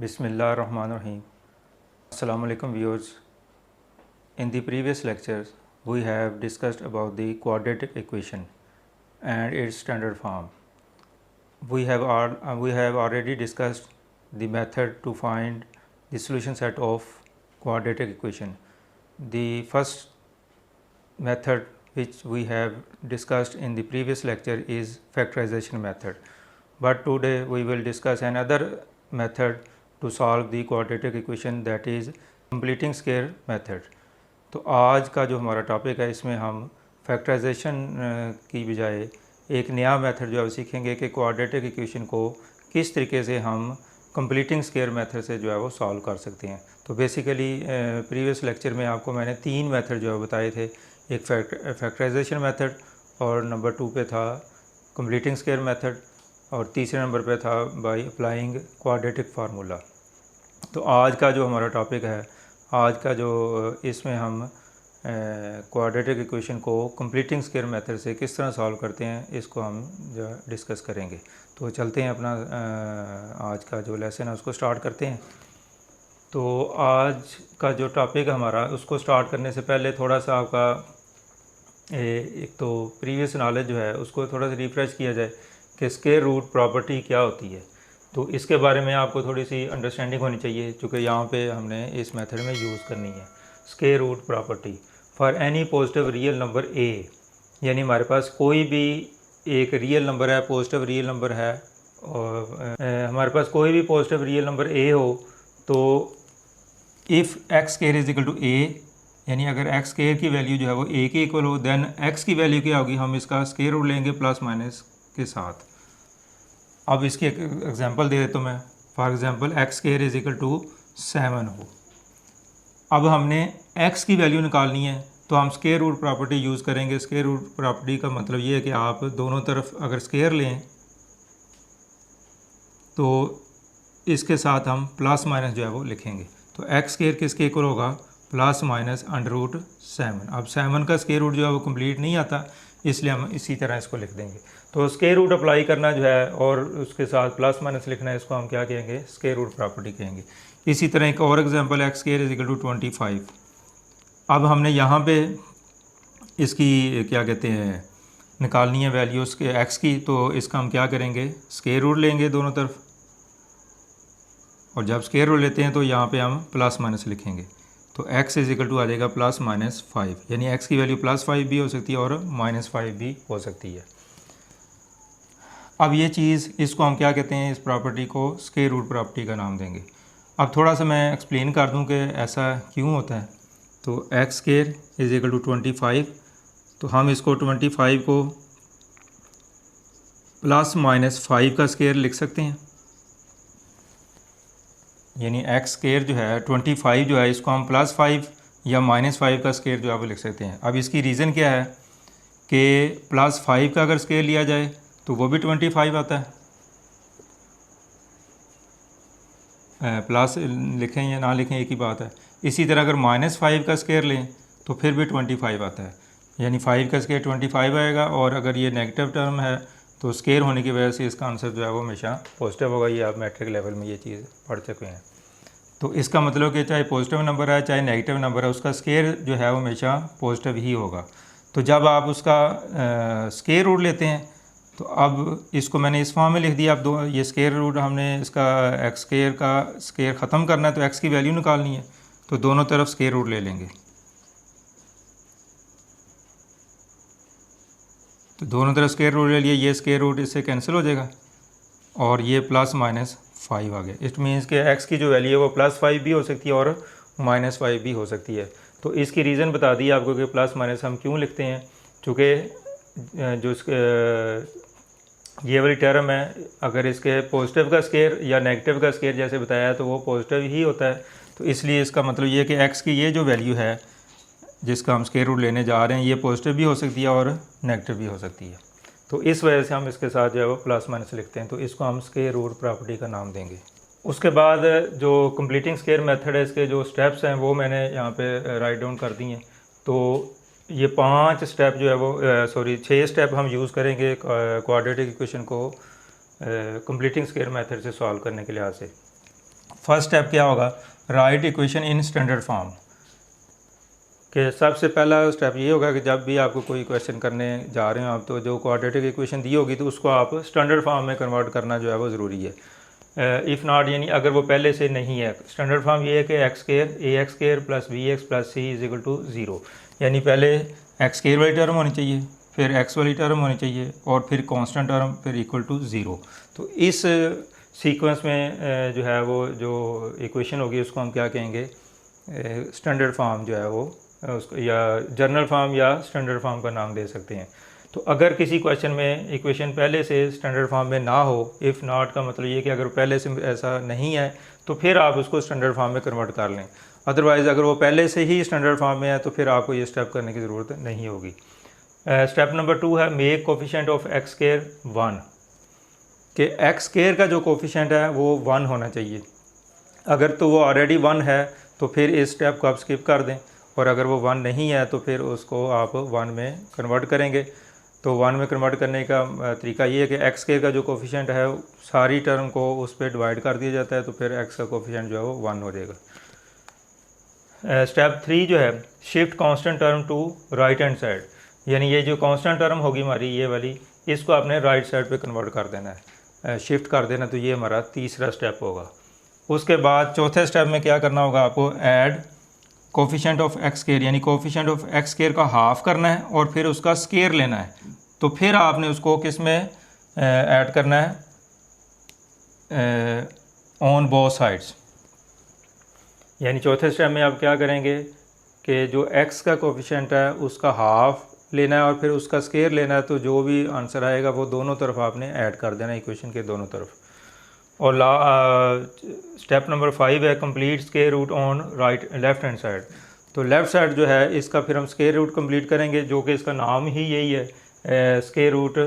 Bismillahirrahmanirrahim. Assalamu alaikum viewers. In the previous lectures, we have discussed about the quadratic equation and its standard form. We have already discussed the method to find the solution set of quadratic equation. The first method which we have discussed in the previous lecture is factorization method, but today we will discuss another method to solve the quadratic equation, that is completing square method. तो आज का जो हमारा topic है इसमें हम factorisation की बजाय एक नया मेथड जो है सीखेंगे कि क्वाड्रेटिक इक्वेशन को किस तरीके से हम कंप्लीटिंग स्क्वायर मेथड से जो है वो सॉल्व कर सकते हैं। तो बेसिकली प्रीवियस लेक्चर में आपको मैंने तीन मेथड जो है बताए थे, एक फैक्टराइजेशन मेथड और नंबर 2 पे था कंप्लीटिंग स्क्वायर मेथड और तीसरे नंबर पे था बाय अप्लाइंग क्वाड्रेटिक फार्मूला। तो आज का जो हमारा टॉपिक है, आज का जो इसमें हम क्वाड्रेटिक इक्वेशन को कंप्लीटिंग स्क्वायर मेथड से किस तरह सॉल्व करते हैं, इसको हम जो डिस्कस करेंगे। तो चलते हैं अपना आज का जो लेसन है उसको स्टार्ट करते हैं। तो आज का जो टॉपिक हमारा, उसको स्टार्ट करने से पहले थोड़ा सा आपका एक तो प्रीवियस नॉलेज जो है उसको थोड़ा सा रिफ्रेश किया जाए कि स्क्वायर रूट प्रॉपर्टी क्या होती है। तो इसके बारे में आपको थोड़ी सी अंडरस्टैंडिंग होनी चाहिए, क्योंकि यहाँ पे हमने इस मेथड में यूज़ करनी है square root property for any positive real number a. यानी हमारे पास कोई भी एक रियल नंबर है, पॉजिटिव रियल नंबर है, और हमारे पास कोई भी पॉजिटिव रियल नंबर ए हो, तो if x square is equal to a, यानी अगर एक्स स्क्वायर की वैल्यू जो है वो ए के इक्वल हो, देन एक्स की वैल्यू क्या होगी, हम इसका स्क्वायर रूट लेंगे प्लस माइनस के साथ। अब इसकी एक एग्जांपल दे देता हूँ मैं। For example x square is equal to 7 हो। अब हमने एक्स की वैल्यू निकालनी है, तो हम स्क्वायर रूट प्रॉपर्टी यूज़ करेंगे। स्क्वायर रूट प्रॉपर्टी का मतलब ये है कि आप दोनों तरफ अगर स्क्वायर लें तो इसके साथ हम प्लस माइनस जो है वो लिखेंगे। तो एक्स स्क्वायर किसके इक्वल होगा, प्लस माइनस अंडर रूट 7। अब 7 का स्क्वायर रूट जो है वो कंप्लीट नहीं आता, इसलिए हम इसी तरह इसको लिख देंगे। तो स्क्वायर रूट अप्लाई करना जो है और उसके साथ प्लस माइनस लिखना है, इसको हम क्या कहेंगे, स्क्वायर रूट प्रॉपर्टी कहेंगे। इसी तरह एक और example, x square is equal to 25। अब हमने यहाँ पे इसकी क्या कहते हैं निकालनी है वैल्यू उसके एक्स की, तो इसका हम क्या करेंगे, स्क्वायर रूट लेंगे दोनों तरफ, और जब स्क्वायर रूट लेते हैं तो यहाँ पे हम प्लस माइनस लिखेंगे। तो x इज इक्वल टू आ जाएगा प्लस माइनस 5, यानी x की वैल्यू प्लस 5 भी हो सकती है और माइनस 5 भी हो सकती है। अब ये चीज़, इसको हम क्या कहते हैं, इस प्रॉपर्टी को स्क्वायर रूट प्रॉपर्टी का नाम देंगे। अब थोड़ा सा मैं एक्सप्लेन कर दूं कि ऐसा क्यों होता है। तो x square is equal to 25, तो हम इसको 25 को प्लस माइनस 5 का स्क्वायर लिख सकते हैं। यानी एक्स स्क्वायर जो है 25 जो है, इसको हम प्लस 5 या माइनस 5 का स्क्वायर जो है वो लिख सकते हैं। अब इसकी रीज़न क्या है कि प्लस 5 का अगर स्क्वायर लिया जाए तो वो भी 25 आता है, प्लस लिखें या ना लिखें एक ही बात है। इसी तरह अगर माइनस 5 का स्क्वायर लें तो फिर भी 25 आता है, यानी 5 का स्क्वायर 25 आएगा। और अगर ये नेगेटिव टर्म है तो स्क्वायर होने की वजह से इसका आंसर जो है वो हमेशा पॉजिटिव होगा। ये आप मैट्रिक लेवल में ये चीज़ पढ़ चुके हैं। तो इसका मतलब कि चाहे पॉजिटिव नंबर है चाहे नेगेटिव नंबर है, उसका स्क्वायर जो है वो हमेशा पॉजिटिव ही होगा। तो जब आप उसका स्क्वायर रूट लेते हैं, तो अब इसको मैंने इस फॉर्म में लिख दिया। अब दो ये स्क्वायर रूट, हमने इसका एक्स स्क्वायर का स्क्वायर ख़त्म करना है, तो एक्स की वैल्यू निकालनी है, तो दोनों तरफ स्क्वायर रूट ले लेंगे। तो दोनों तरफ स्क्वायर रूट ले लिए, ये स्क्वायर रूट इससे कैंसिल हो जाएगा और ये प्लस माइनस 5 आ गया। इट मीन्स कि एक्स की जो वैल्यू है वो प्लस 5 भी हो सकती है और माइनस 5 भी हो सकती है। तो इसकी रीज़न बता दी आपको कि प्लस माइनस हम क्यों लिखते हैं, चूँकि जो ये वाली टर्म है, अगर इसके पॉजिटिव का स्क्वायर या नेगेटिव का स्क्वायर जैसे बताया है तो वो पॉजिटिव ही होता है। तो इसलिए इसका मतलब ये है कि एक्स की ये जो वैल्यू है जिसका हम स्क्वायर रूट लेने जा रहे हैं, ये पॉजिटिव भी हो सकती है और नेगेटिव भी हो सकती है। तो इस वजह से हम इसके साथ जो है वो प्लस माइनस लिखते हैं। तो इसको हम स्क्वायर रूट प्रॉपर्टी का नाम देंगे। उसके बाद जो कंप्लीटिंग स्क्वायर मेथड है, इसके जो स्टेप्स हैं वो मैंने यहाँ पे राइट डाउन कर दिए हैं। तो ये 5 स्टेप जो है वो 6 स्टेप हम यूज़ करेंगे क्वाड्रेटिक इक्वेशन को कंप्लीटिंग स्क्वायर मेथड से सॉल्व करने के लिहाज से। फर्स्ट स्टेप क्या होगा, right equation in standard form. कि सबसे पहला स्टेप ये होगा कि जब भी आपको कोई क्वेश्चन करने जा रहे हो आप, तो जो क्वाड्रेटिक इक्वेशन दी होगी तो उसको आप स्टैंडर्ड फॉर्म में कन्वर्ट करना जो है वो ज़रूरी है। इफ़ नॉट, यानी अगर वो पहले से नहीं है, स्टैंडर्ड फॉर्म ये है कि x square a x square plus b x plus c is equal to 0, यानी पहले एक्स स्केयर वाली टर्म होनी चाहिए, फिर एक्स वाली टर्म होनी चाहिए और फिर कांस्टेंट टर्म, फिर इक्वल टू 0। तो इस सीक्वेंस में जो है वो जो इक्वेशन होगी उसको हम क्या कहेंगे, स्टैंडर्ड फॉर्म जो है वो उसको या जनरल फॉर्म या स्टैंडर्ड फॉर्म का नाम दे सकते हैं। तो अगर किसी क्वेश्चन में इक्वेशन पहले से स्टैंडर्ड फॉर्म में ना हो, इफ़ नॉट का मतलब ये कि अगर पहले से ऐसा नहीं है तो फिर आप उसको स्टैंडर्ड फॉर्म में कन्वर्ट कर लें। अदरवाइज़ अगर वो पहले से ही स्टैंडर्ड फॉर्म में है तो फिर आपको ये स्टेप करने की ज़रूरत नहीं होगी। स्टेप नंबर 2 है make coefficient of x square 1, कि एक्स स्केयर का जो कोफिशिएंट है वो 1 होना चाहिए। अगर तो वो ऑलरेडी 1 है तो फिर इस स्टेप को आप स्किप कर दें, और अगर वो 1 नहीं है तो फिर उसको आप 1 में कन्वर्ट करेंगे। तो 1 में कन्वर्ट करने का तरीका ये है कि एक्स स्केयर का जो कोफिशिएंट है सारी टर्म को उस पर डिवाइड कर दिया जाता है, तो फिर एक्स का कोफिशिएंट जो है वो 1 हो जाएगा। स्टेप 3 जो है shift constant term to right hand side, यानी ये जो कांस्टेंट टर्म होगी हमारी ये वाली, इसको आपने राइट साइड पे कन्वर्ट कर देना है, शिफ्ट कर देना। तो ये हमारा तीसरा स्टेप होगा। उसके बाद चौथे स्टेप में क्या करना होगा, आपको add coefficient of x square, यानी कोफिशिएंट ऑफ एक्स स्केयर का हाफ करना है और फिर उसका स्केयर लेना है। तो फिर आपने उसको किस में ऐड करना है, ऑन बोथ साइड्स। यानी चौथे स्टेप में आप क्या करेंगे कि जो एक्स का कोफिशिएंट है उसका हाफ लेना है और फिर उसका स्केयर लेना है। तो जो भी आंसर आएगा वो दोनों तरफ आपने ऐड कर देना है, इक्वेशन के दोनों तरफ। और स्टेप नंबर 5 है complete square root on right left hand side. तो लेफ़्ट साइड जो है इसका फिर हम स्केयर रूट कंप्लीट करेंगे, जो कि इसका नाम ही यही है, square root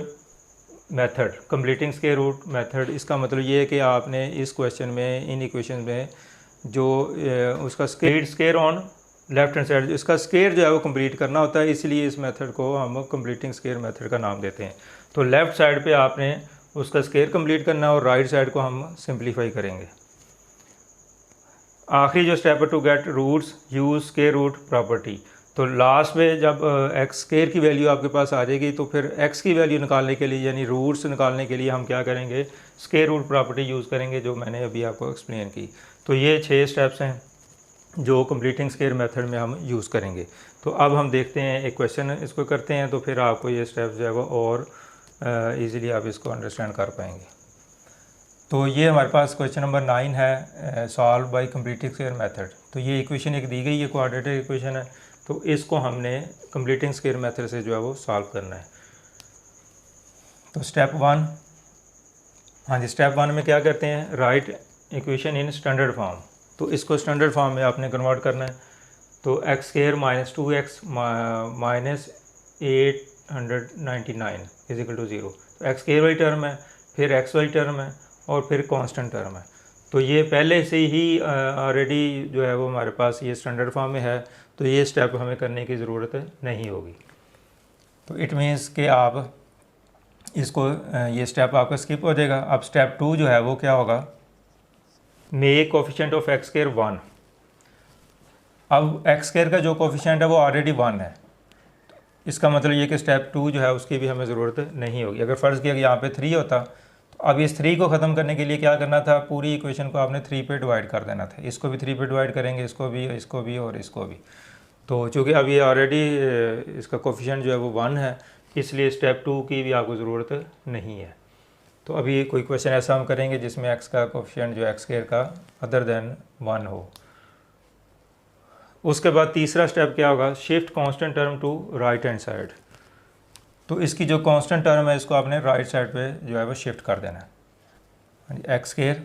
method, completing square root method. इसका मतलब ये है कि आपने इस क्वेश्चन में, इन इक्वेशन में जो उसका square on left hand side, इसका स्केयर जो है वो कंप्लीट करना होता है, इसलिए इस मेथड को हम कंप्लीटिंग स्केयर मेथड का नाम देते हैं। तो लेफ़्ट साइड पे आपने उसका स्केयर कंप्लीट करना है और राइट साइड को हम सिंप्लीफाई करेंगे। आखिरी जो स्टेप है to get roots use square root property. तो लास्ट में जब एक्स स्केयर की वैल्यू आपके पास आ जाएगी तो फिर एक्स की वैल्यू निकालने के लिए, यानी रूट्स निकालने के लिए हम क्या करेंगे, स्केयर रूट प्रॉपर्टी यूज़ करेंगे, जो मैंने अभी आपको एक्सप्लेन की। तो ये 6 स्टेप्स हैं जो कंप्लीटिंग स्केयर मेथड में हम यूज़ करेंगे। तो अब हम देखते हैं एक क्वेश्चन इसको करते हैं, तो फिर आपको ये स्टेप्स जो है वो और ईज़िली आप इसको अंडरस्टैंड कर पाएंगे। तो ये हमारे पास क्वेश्चन नंबर 9 है, solve by completing square method. तो ये इक्वेशन एक दी गई है, क्वाड्रेटिक इक्वेशन है, तो इसको हमने कंप्लीटिंग स्केयर मेथड से जो है वो सॉल्व करना है। तो स्टेप 1, हाँ जी, स्टेप 1 में क्या करते हैं, right equation in standard form. तो इसको स्टैंडर्ड फॉर्म में आपने कन्वर्ट करना है। तो x square minus 2x minus 899 is equal to 0। तो एक्स स्केयर वाली टर्म है, फिर एक्स वाली टर्म है और फिर कांस्टेंट टर्म है। तो ये पहले से ही ऑलरेडी जो है वो हमारे पास ये स्टैंडर्ड फॉर्म में है, तो ये स्टेप हमें करने की ज़रूरत नहीं होगी। तो इट मीन्स कि आप इसको ये स्टेप आपका स्किप हो जाएगा। अब स्टेप 2 जो है वो क्या होगा, make coefficient of x square 1। अब एक्स स्केयर का जो कोफिशिएंट है वो ऑलरेडी 1 है, इसका मतलब ये कि स्टेप 2 जो है उसकी भी हमें ज़रूरत नहीं होगी। अगर फ़र्ज़ किया कि यहाँ पे 3 होता, तो अब इस 3 को ख़त्म करने के लिए क्या करना था, पूरी इक्वेशन को आपने 3 पे डिवाइड कर देना था। इसको भी 3 पे डिवाइड करेंगे, इसको भी और इसको भी। तो चूँकि अब ये ऑलरेडी इसका कोफिशिएंट जो है वो 1 है, इसलिए स्टेप 2 की भी आपको ज़रूरत नहीं है। तो अभी कोई क्वेश्चन ऐसा हम करेंगे जिसमें एक्स का कोफिशिएंट जो एक्स स्केयर का अदर देन 1 हो। उसके बाद तीसरा स्टेप क्या होगा, shift constant term to right hand side. तो इसकी जो कांस्टेंट टर्म है इसको आपने राइट साइड पे जो है वो शिफ्ट कर देना है। एक्स स्केयर,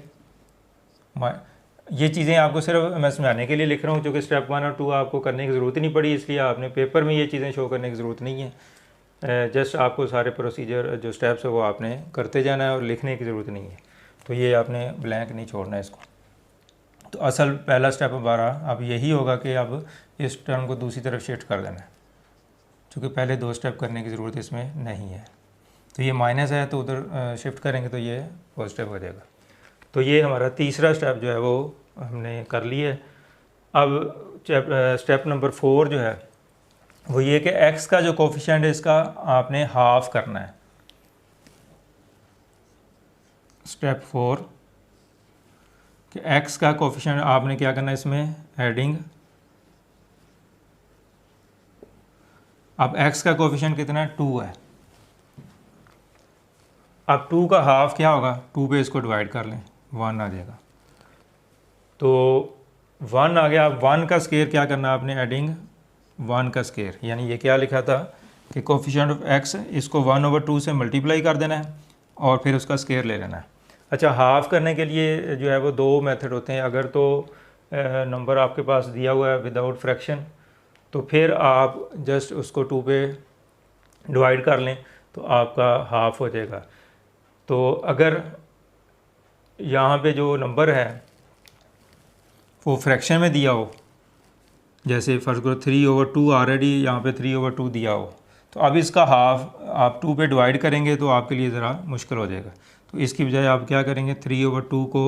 ये चीज़ें आपको सिर्फ मैं समझाने के लिए लिख रहा हूँ, क्योंकि स्टेप 1 और 2 आपको करने की ज़रूरत ही नहीं पड़ी, इसलिए आपने पेपर में ये चीज़ें शो करने की ज़रूरत नहीं है। जस्ट आपको सारे प्रोसीजर जो स्टेप्स है वो आपने करते जाना है और लिखने की ज़रूरत नहीं है। तो ये आपने ब्लैंक नहीं छोड़ना है इसको। तो असल पहला स्टेप हमारा अब यही होगा कि अब इस टर्म को दूसरी तरफ शिफ्ट कर देना है, क्योंकि पहले 2 स्टेप करने की ज़रूरत इसमें नहीं है। तो ये माइनस है तो उधर शिफ्ट करेंगे तो ये पॉजिटिव हो जाएगा। तो ये हमारा तीसरा स्टेप जो है वो हमने कर ली है। अब स्टेप नंबर 4 जो है वो ये कि x का जो कोफिशिएंट है इसका आपने हाफ करना है। स्टेप 4 कि x का कोफिशिएंट आपने क्या करना है इसमें एडिंग। अब x का कोफिशिएंट कितना है 2 है। अब 2 का हाफ क्या होगा, 2 पे इसको डिवाइड कर लें 1 आ जाएगा। तो 1 आ गया। अब 1 का स्केयर क्या करना है आपने एडिंग 1 का स्केयर, यानी ये क्या लिखा था कि कोफिशिएंट ऑफ x इसको 1/2 से मल्टीप्लाई कर देना है और फिर उसका स्केयर ले लेना है। अच्छा, हाफ़ करने के लिए जो है वो 2 मेथड होते हैं। अगर तो नंबर आपके पास दिया हुआ है विदाउट फ्रैक्शन तो फिर आप जस्ट उसको 2 पे डिवाइड कर लें तो आपका हाफ़ हो जाएगा। तो अगर यहाँ पे जो नंबर है वो फ्रैक्शन में दिया हो, जैसे फर्स्ट करो 3/2 ऑलरेडी यहाँ पे 3/2 दिया हो, तो अब इसका हाफ आप 2 पे डिवाइड करेंगे तो आपके लिए ज़रा मुश्किल हो जाएगा। तो इसकी बजाय आप क्या करेंगे 3/2 को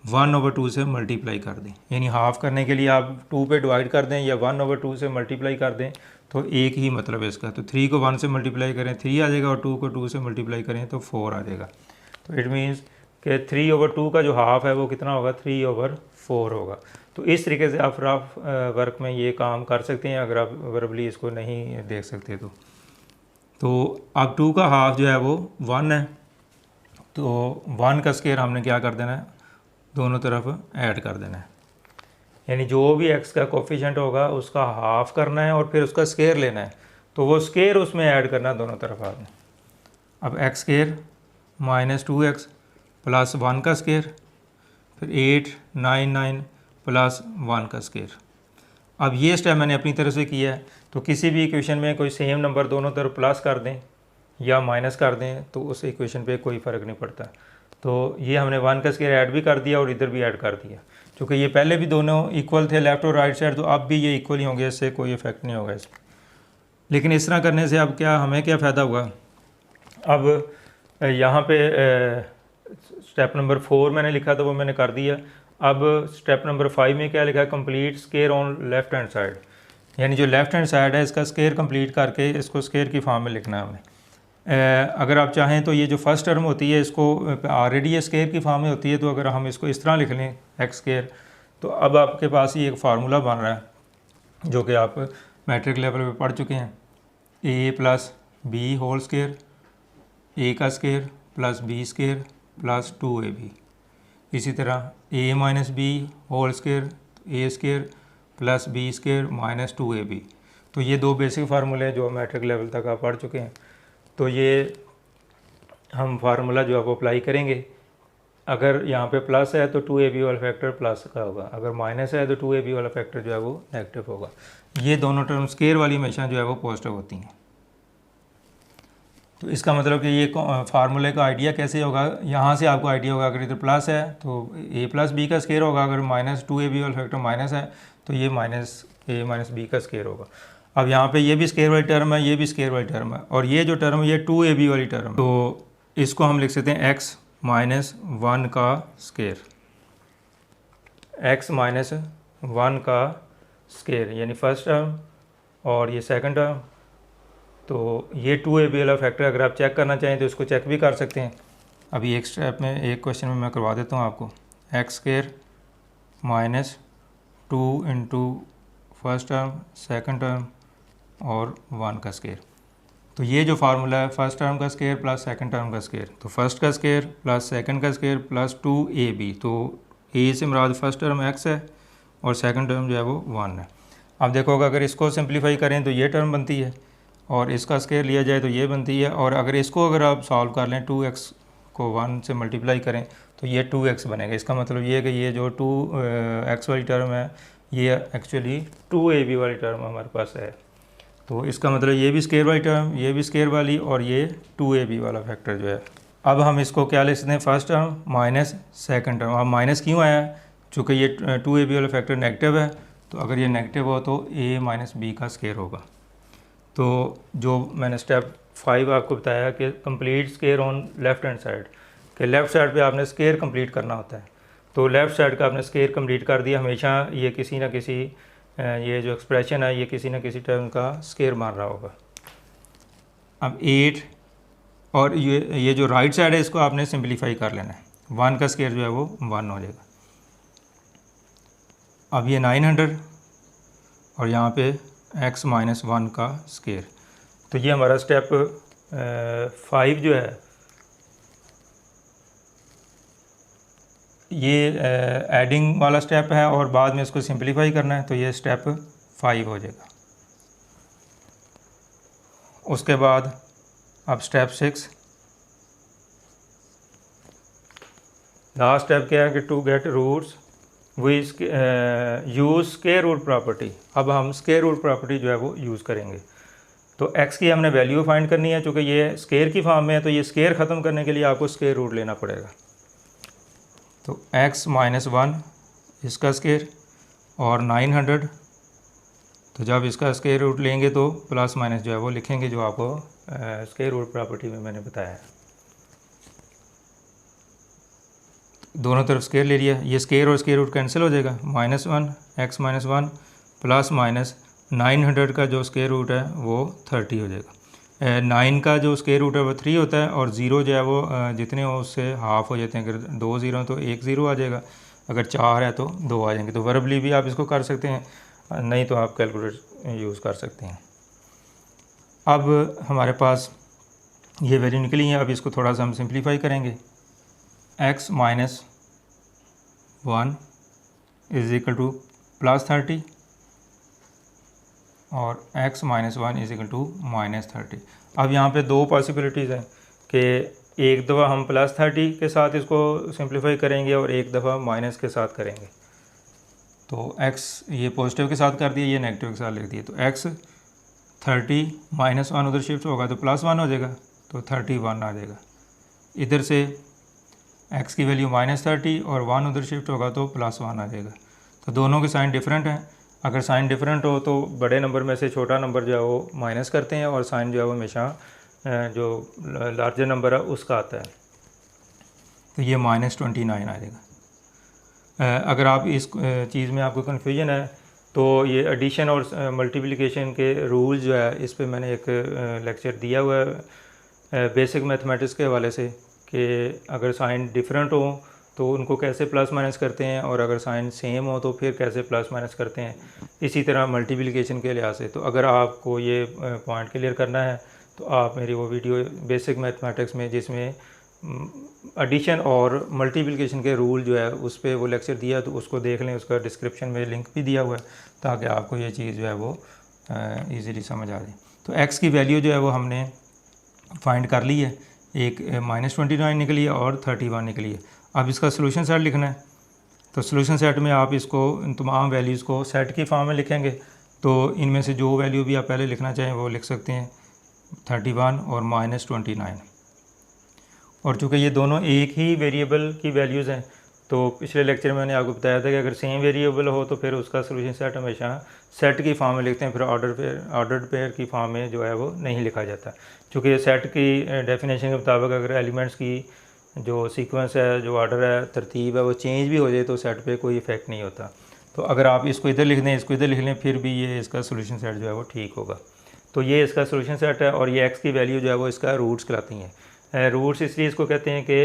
1/2 से मल्टीप्लाई कर दें, यानी हाफ़ करने के लिए आप 2 पे डिवाइड कर दें या 1/2 से मल्टीप्लाई कर दें तो एक ही मतलब है इसका। तो 3 को 1 से मल्टीप्लाई करें 3 आ जाएगा और 2 को 2 से मल्टीप्लाई करें तो 4 आ जाएगा। तो इट मीन्स कि 3/2 का जो हाफ़ है वो कितना होगा 3/4 होगा। तो इस तरीके से आप रफ वर्क में ये काम कर सकते हैं अगर आप वर्बली इसको नहीं देख सकते तो अब 2 का हाफ जो है वो 1 है, तो 1 का स्केयर हमने क्या कर देना है दोनों तरफ ऐड कर देना है, यानी जो भी x का कोफिशिएंट होगा उसका हाफ करना है और फिर उसका स्केयर लेना है, तो वो स्केयर उसमें ऐड करना है दोनों तरफ आपने। अब x स्केयर -2x प्लस 1 का स्केयर, फिर 8 9 9 प्लस 1 का स्केयर। अब ये स्टेप मैंने अपनी तरफ से किया है। तो किसी भी इक्वेशन में कोई सेम नंबर दोनों तरफ प्लस कर दें या माइनस कर दें तो उस इक्वेशन पे कोई फ़र्क नहीं पड़ता। तो ये हमने 1 का स्केयर ऐड भी कर दिया और इधर भी ऐड कर दिया, क्योंकि ये पहले भी दोनों इक्वल थे लेफ़्ट और राइट साइड, तो अब भी ये इक्वल ही होंगे, इससे कोई इफेक्ट नहीं होगा इसमें। लेकिन इस तरह करने से अब क्या हमें क्या फ़ायदा हुआ, अब यहाँ पे स्टेप नंबर 4 मैंने लिखा था वो मैंने कर दिया। अब स्टेप नंबर 5 में क्या लिखा है complete square on left hand side, यानी जो लेफ़्ट हैंड साइड है इसका स्केयर कंप्लीट करके इसको स्केयर की फॉर्म में लिखना है हमने। अगर आप चाहें तो ये जो फर्स्ट टर्म होती है इसको ऑलरेडी ये स्केयर की फॉर्म में होती है, तो अगर हम इसको इस तरह लिख लें एक्स स्केयर, तो अब आपके पास ही एक फार्मूला बन रहा है जो कि आप मैट्रिक लेवल पे पढ़ चुके हैं। a plus b whole square, a का square plus b square plus 2ab। इसी तरह a minus b whole square, a square plus b square minus 2ab। तो ये 2 बेसिक फार्मूले हैं जो मैट्रिक लेवल तक आप पढ़ चुके हैं। तो ये हम फार्मूला जो है वो अप्लाई करेंगे। अगर यहाँ पे प्लस है तो 2ab वाला फैक्टर प्लस का होगा, अगर माइनस है तो 2ab वाला फैक्टर जो है वो नेगेटिव होगा। ये दोनों टर्म स्केयर वाली हमेशा जो है वो पॉजिटिव होती हैं। तो इसका मतलब कि ये फार्मूले का आइडिया कैसे होगा, यहाँ से आपको आइडिया होगा अगर इधर प्लस है तो a प्लस बी का स्केयर होगा, अगर माइनस 2ab वाला फैक्टर माइनस है तो ये माइनस a माइनस बी का स्केयर होगा। अब यहाँ पे ये भी स्केयर वाली टर्म है, ये भी स्केयर वाली टर्म है, और ये जो टर्म है ये 2ab वाली टर्म है, तो इसको हम लिख सकते हैं x माइनस 1 का स्केयर, x माइनस 1 का स्केयर यानी फर्स्ट टर्म और ये सेकंड टर्म। तो ये 2ab वाला फैक्टर अगर आप चेक करना चाहें तो इसको चेक भी कर सकते हैं। अभी एक स्टेप में एक क्वेश्चन में मैं करवा देता हूँ आपको। X square minus 2 into first term second term और 1 का स्केयर। तो ये जो फार्मूला है फर्स्ट टर्म का स्केयर प्लस सेकंड टर्म का स्केयर, तो फर्स्ट का स्केयर प्लस सेकंड का स्केयर प्लस 2ab। तो a से मुराद फर्स्ट टर्म x है और सेकंड टर्म जो है वो 1 है। अब देखोगे अगर इसको सिंप्लीफाई करें तो ये टर्म बनती है और इसका स्केयर लिया जाए तो ये बनती है, और अगर इसको अगर आप सॉल्व कर लें 2x को 1 से मल्टीप्लाई करें तो ये 2x बनेगा। इसका मतलब ये है कि ये जो 2x वाली टर्म है ये एक्चुअली 2ab वाली टर्म हमारे पास है। तो इसका मतलब ये भी स्केयर वाली टर्म, ये भी स्केयर वाली, और ये 2ab वाला फैक्टर जो है। अब हम इसको क्या लिख सकते हैं first term minus second term. अब माइनस क्यों आया है, चूँकि ये 2ab वाला फैक्टर नेगेटिव है, तो अगर ये नेगेटिव हो तो a माइनस बी का स्केयर होगा। तो जो मैंने स्टेप 5 आपको बताया कि complete square on left hand side, कि लेफ़्ट साइड पे आपने स्केयर कंप्लीट करना होता है। तो लेफ़्ट साइड का आपने स्केयर कंप्लीट कर दिया। हमेशा ये किसी ना किसी ये जो एक्सप्रेशन है ये किसी ना किसी टर्म का स्केयर मान रहा होगा। अब 8 और ये जो राइट साइड है इसको आपने सिंप्लीफाई कर लेना है। 1 का स्केयर जो है वो 1 हो जाएगा। अब ये 900 और यहाँ पे x माइनस 1 का स्केयर। तो ये हमारा स्टेप 5 जो है ये एडिंग वाला स्टेप है और बाद में इसको सिंप्लीफाई करना है, तो ये स्टेप 5 हो जाएगा। उसके बाद अब स्टेप 6 लास्ट स्टेप क्या है कि to get roots we use square root property. अब हम स्क्वायर रूट प्रॉपर्टी जो है वो यूज़ करेंगे। तो x की हमने वैल्यू फाइंड करनी है, चूँकि ये स्क्वायर की फॉर्म में है तो ये स्क्वायर ख़त्म करने के लिए आपको स्क्वायर रूट लेना पड़ेगा। तो x माइनस 1 इसका स्क्वायर और 900, तो जब इसका स्क्वायर रूट लेंगे तो प्लस माइनस जो है वो लिखेंगे जो आपको स्क्वायर रूट प्रॉपर्टी में मैंने बताया है। दोनों तरफ स्क्वायर ले लिया, ये स्क्वायर और स्क्वायर रूट कैंसिल हो जाएगा। -1 x माइनस 1 प्लस माइनस 900 का जो स्क्वायर रूट है वो 30 हो जाएगा। 9 का जो स्क्वायर रूट है वो 3 होता है और 0 जो है वो जितने हो उससे हाफ़ हो जाते हैं। अगर 2 0 तो 1 0 आ जाएगा, अगर 4 है तो 2 आ जाएंगे। तो वर्बली भी आप इसको कर सकते हैं, नहीं तो आप कैलकुलेटर यूज़ कर सकते हैं। अब हमारे पास ये वैल्यू निकली है। अब इसको थोड़ा सा हम सिंप्लीफाई करेंगे। x minus 1 is equal to plus 30 और x minus 1 is equal to minus 30। अब यहाँ पे दो पॉसिबिलिटीज़ हैं कि एक दफ़ा हम प्लस 30 के साथ इसको सिंप्लीफाई करेंगे और एक दफ़ा माइनस के साथ करेंगे। तो x ये पॉजिटिव के साथ कर दिया, ये नेगेटिव के साथ लिख दिया। तो x 30 माइनस 1 उधर शिफ्ट होगा तो प्लस 1 हो जाएगा, तो 31 आ जाएगा। इधर से x की वैल्यू -30 और 1 उधर शिफ्ट होगा तो +1 आ जाएगा। तो दोनों के साइन डिफरेंट हैं। अगर साइन डिफरेंट हो तो बड़े नंबर में से छोटा नंबर जो है वो माइनस करते हैं और साइन जो है वो हमेशा जो लार्जर नंबर है उसका आता है। तो ये -29 आ जाएगा। अगर आप इस चीज़ में आपको कन्फ्यूजन है तो ये एडिशन और मल्टीप्लिकेशन के रूल जो है इस पे मैंने एक लेक्चर दिया हुआ है बेसिक मैथमेटिक्स के हवाले से, कि अगर साइन डिफरेंट हो तो उनको कैसे प्लस माइनस करते हैं और अगर साइन सेम हो तो फिर कैसे प्लस माइनस करते हैं। इसी तरह मल्टीप्लिकेशन के लिहाज से। तो अगर आपको ये पॉइंट क्लियर करना है तो आप मेरी वो वीडियो बेसिक मैथमेटिक्स में जिसमें एडिशन और मल्टीप्लिकेशन के रूल जो है उस पर वो लेक्चर दिया, तो उसको देख लें। उसका डिस्क्रिप्शन में लिंक भी दिया हुआ है ताकि आपको ये चीज़ जो है वो ईज़िली समझ आ जाए। तो एक्स की वैल्यू जो है वो हमने फाइंड कर ली है। एक -29 निकली है और 31 निकली है। अब इसका सोल्यूशन सेट लिखना है। तो सोल्यूशन सेट में आप इसको इन तमाम वैल्यूज़ को सेट की फॉर्म में लिखेंगे। तो इनमें से जो वैल्यू भी आप पहले लिखना चाहें वो लिख सकते हैं, 31 और -29। और चूँकि ये दोनों एक ही वेरिएबल की वैल्यूज़ हैं, तो पिछले लेक्चर में मैंने आपको बताया था कि अगर सेम वेरिएबल हो तो फिर उसका सोल्यूशन सेट हमेशा सेट की फॉर्म में लिखते हैं, फिर ऑर्डर्ड पेयर की फॉर्म में जो है वो नहीं लिखा जाता। चूँकि सेट की डेफिनेशन के मुताबिक अगर एलिमेंट्स की जो सीक्वेंस है, जो ऑर्डर है, तरतीब है, वो चेंज भी हो जाए तो सेट पे कोई इफ़ेक्ट नहीं होता। तो अगर आप इसको इधर लिख दें, इसको इधर लिख लें, फिर भी ये इसका सोल्यूशन सेट जो है वो ठीक होगा। तो ये इसका सोल्यूशन सेट है और ये एक्स की वैल्यू जो है वो इसका रूट्स कहलाती हैं। रूट्स इसलिए इसको कहते हैं कि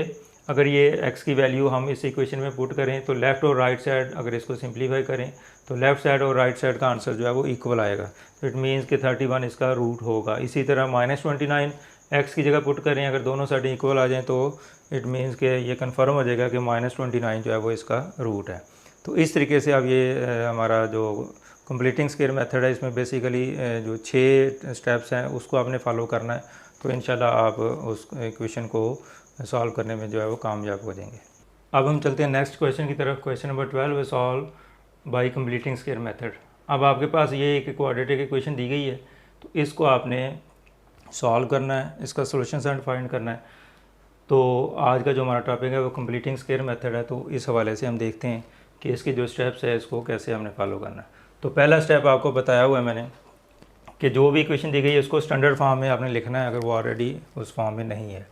अगर ये एक्स की वैल्यू हम इस इक्वेशन में पुट करें तो लेफ़्ट और राइट साइड अगर इसको सिंप्लीफाई करें तो लेफ़्ट साइड और राइट साइड का आंसर जो है वो इक्वल आएगा। तो इट मीन्स कि 31 इसका रूट होगा। इसी तरह -29 एक्स की जगह पुट करें, अगर दोनों साइड इक्वल आ जाएँ तो इट मीन्स कि ये कंफर्म हो जाएगा कि -29 जो है वो इसका रूट है। तो इस तरीके से अब ये हमारा जो कंप्लीटिंग स्क्वायर मेथड है, इसमें बेसिकली जो 6 स्टेप्स हैं उसको आपने फॉलो करना है। तो इंशाल्लाह आप उस इक्वेशन को सॉल्व करने में जो है वो कामयाब हो जाएंगे। अब हम चलते हैं नेक्स्ट क्वेश्चन की तरफ। Question number 12 solve by completing square method. अब आपके पास ये एक क्वाड्रेटिक इक्वेशन दी गई है, तो इसको आपने सॉल्व करना है, इसका सोल्यूशन सेट फाइंड करना है। तो आज का जो हमारा टॉपिक है वो कंप्लीटिंग स्क्वायर मेथड है। तो इस हवाले से हम देखते हैं कि इसके जो स्टेप्स है इसको कैसे हमने फॉलो करना है। तो पहला स्टेप आपको बताया हुआ है मैंने कि जो भी इक्वेशन दी गई है उसको स्टैंडर्ड फॉर्म में आपने लिखना है, अगर वो ऑलरेडी उस फॉर्म में नहीं है।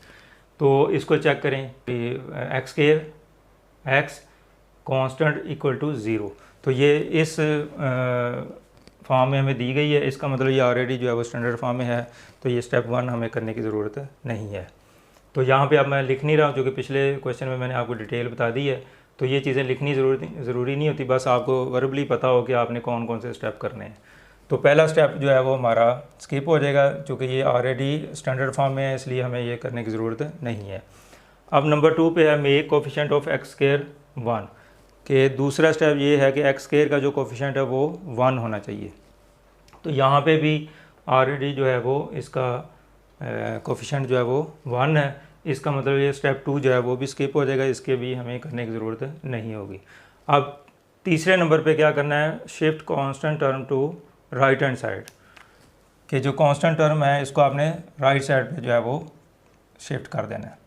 तो इसको चेक करें कि x square x constant equal to 0। तो ये इस फॉर्म में हमें दी गई है, इसका मतलब ये ऑलरेडी जो है वो स्टैंडर्ड फॉर्म में है, तो ये स्टेप 1 हमें करने की ज़रूरत नहीं है। तो यहाँ पे अब मैं लिख नहीं रहा हूँ, क्योंकि पिछले क्वेश्चन में मैंने आपको डिटेल बता दी है, तो ये चीज़ें लिखनी ज़रूरी नहीं होती, बस आपको वर्बली पता हो कि आपने कौन कौन से स्टेप करने हैं। तो पहला स्टेप जो है वो हमारा स्किप हो जाएगा, क्योंकि ये ऑलरेडी स्टैंडर्ड फॉर्म में है, इसलिए हमें ये करने की ज़रूरत नहीं है। अब नंबर 2 पे है make coefficient of x square 1, कि दूसरा स्टेप ये है कि एक्स स्क्वायर का जो कोफिशिएंट है वो 1 होना चाहिए। तो यहाँ पे भी ऑलरेडी जो है वो इसका कोफिशिएंट जो है वो 1 है, इसका मतलब ये स्टेप 2 जो है वो भी स्किप हो जाएगा, इसके भी हमें करने की ज़रूरत नहीं होगी। अब तीसरे नंबर पे क्या करना है, shift constant term to right hand side, कि जो कांस्टेंट टर्म है इसको आपने राइट साइड पे जो है वो शिफ्ट कर देना है।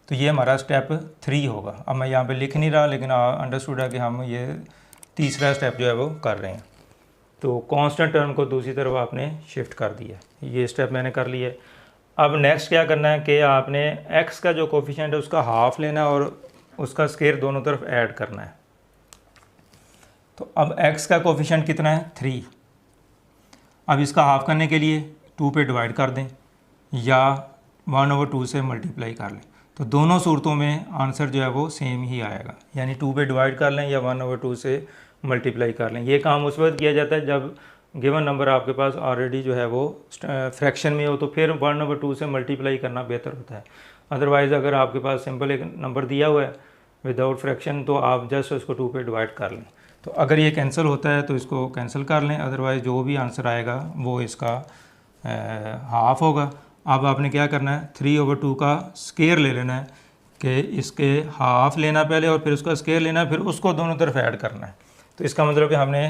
तो ये हमारा स्टेप 3 होगा। अब मैं यहाँ पे लिख नहीं रहा, लेकिन अंडरस्टूड है कि हम ये तीसरा स्टेप जो है वो कर रहे हैं। तो कांस्टेंट टर्म को दूसरी तरफ आपने शिफ्ट कर दिया, ये स्टेप मैंने कर लिया। अब नेक्स्ट क्या करना है कि आपने x का जो कोफिशिएंट है उसका हाफ लेना है और उसका स्क्वायर दोनों तरफ ऐड करना है। तो अब x का कोफिशिएंट कितना है, 3। अब इसका हाफ करने के लिए 2 पे डिवाइड कर दें या 1/2 से मल्टीप्लाई कर लें, तो दोनों सूरतों में आंसर जो है वो सेम ही आएगा, यानी 2 पे डिवाइड कर लें या 1/2 से मल्टीप्लाई कर लें। ये काम उस वक्त किया जाता है जब गिवन नंबर आपके पास ऑलरेडी जो है वो फ्रैक्शन में हो, तो फिर 1/2 से मल्टीप्लाई करना बेहतर होता है। अदरवाइज़ अगर आपके पास सिंपल एक नंबर दिया हुआ है विदाउट फ्रैक्शन, तो आप जस्ट उसको 2 पे डिवाइड कर लें। तो अगर ये कैंसिल होता है तो इसको कैंसिल कर लें, अदरवाइज़ जो भी आंसर आएगा वो इसका हाफ होगा। अब आपने क्या करना है, 3/2 का स्क्वायर ले लेना है, कि इसके हाफ लेना पहले और फिर उसका स्क्वायर लेना है, फिर उसको दोनों तरफ ऐड करना है। तो इसका मतलब कि हमने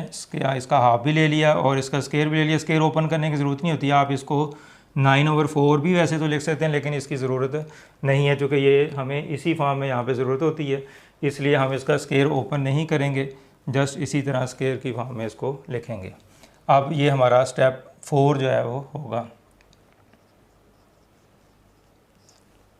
इसका हाफ भी ले लिया और इसका स्क्वायर भी ले लिया। स्क्वायर ओपन करने की ज़रूरत नहीं होती, आप इसको 9/4 भी वैसे तो लिख सकते हैं, लेकिन इसकी ज़रूरत नहीं है, क्योंकि ये हमें इसी फॉर्म में यहाँ पे ज़रूरत होती है, इसलिए हम इसका स्क्वायर ओपन नहीं करेंगे, जस्ट इसी तरह स्क्वायर की फॉर्म में इसको लिखेंगे। अब ये हमारा स्टेप 4 जो है वो होगा।